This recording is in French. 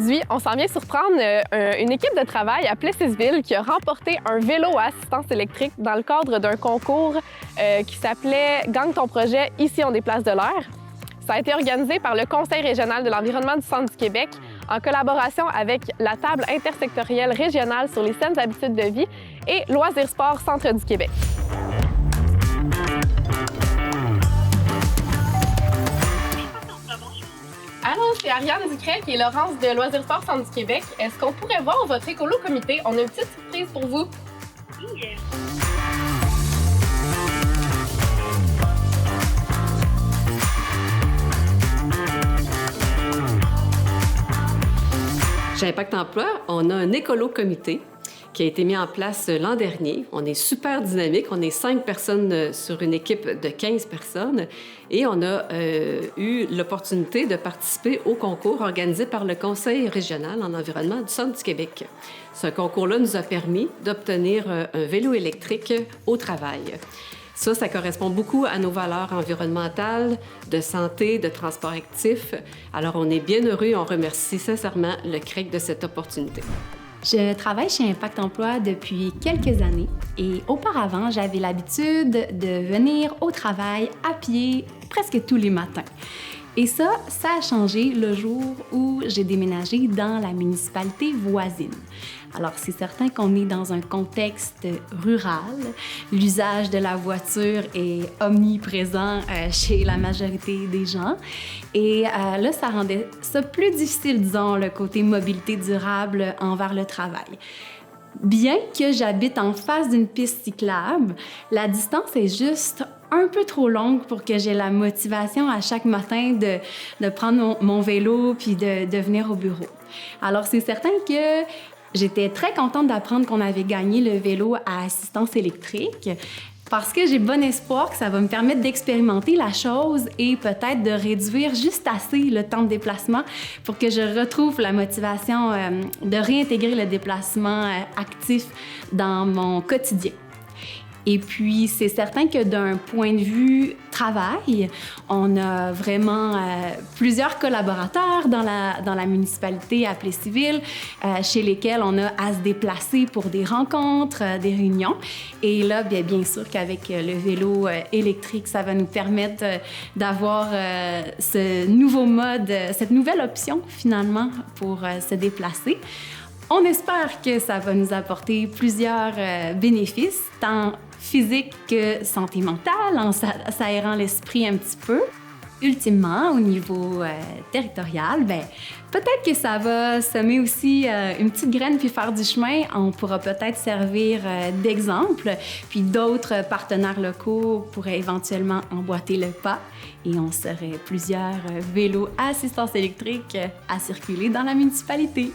Aujourd'hui, on s'en vient surprendre une équipe de travail à Plessisville qui a remporté un vélo à assistance électrique dans le cadre d'un concours qui s'appelait « Gagne ton projet, ici on déplace de l'air ». Ça a été organisé par le Conseil régional de l'environnement du Centre du Québec en collaboration avec la Table intersectorielle régionale sur les saines habitudes de vie et Loisirs Sport Centre du Québec. Allô, c'est Ariane Ducret et Laurence de Loisirs Sport Centre du Québec. Est-ce qu'on pourrait voir votre écolo-comité? On a une petite surprise pour vous. Oui. Chez Impact Emploi, on a un écolo-comité qui a été mis en place l'an dernier. On est super dynamique. On est 5 personnes sur une équipe de 15 personnes. Et on a eu l'opportunité de participer au concours organisé par le Conseil régional en environnement du Centre du Québec. Ce concours-là nous a permis d'obtenir un vélo électrique au travail. Ça correspond beaucoup à nos valeurs environnementales, de santé, de transport actif. Alors, on est bien heureux et on remercie sincèrement le CREC de cette opportunité. Je travaille chez Impact Emploi depuis quelques années et auparavant, j'avais l'habitude de venir au travail à pied presque tous les matins. Et ça a changé le jour où j'ai déménagé dans la municipalité voisine. Alors, c'est certain qu'on est dans un contexte rural. L'usage de la voiture est omniprésent chez la majorité des gens. Et là, ça rendait ça plus difficile, disons, le côté mobilité durable envers le travail. Bien que j'habite en face d'une piste cyclable, la distance est juste un peu trop longue pour que j'ai la motivation à chaque matin de prendre mon vélo puis de venir au bureau. Alors, c'est certain que j'étais très contente d'apprendre qu'on avait gagné le vélo à assistance électrique parce que j'ai bon espoir que ça va me permettre d'expérimenter la chose et peut-être de réduire juste assez le temps de déplacement pour que je retrouve la motivation de réintégrer le déplacement actif dans mon quotidien. Et puis, c'est certain que d'un point de vue travail, on a vraiment plusieurs collaborateurs dans la municipalité à Plessisville, chez lesquels on a à se déplacer pour des rencontres, des réunions. Et là, bien sûr qu'avec le vélo électrique, ça va nous permettre d'avoir ce nouveau mode, cette nouvelle option finalement pour se déplacer. On espère que ça va nous apporter plusieurs bénéfices, tant physique que santé mentale, en s'aérant l'esprit un petit peu. Ultimement, au niveau territorial, peut-être que ça va semer aussi une petite graine puis faire du chemin. On pourra peut-être servir d'exemple, puis d'autres partenaires locaux pourraient éventuellement emboîter le pas et on serait plusieurs vélos à assistance électrique à circuler dans la municipalité.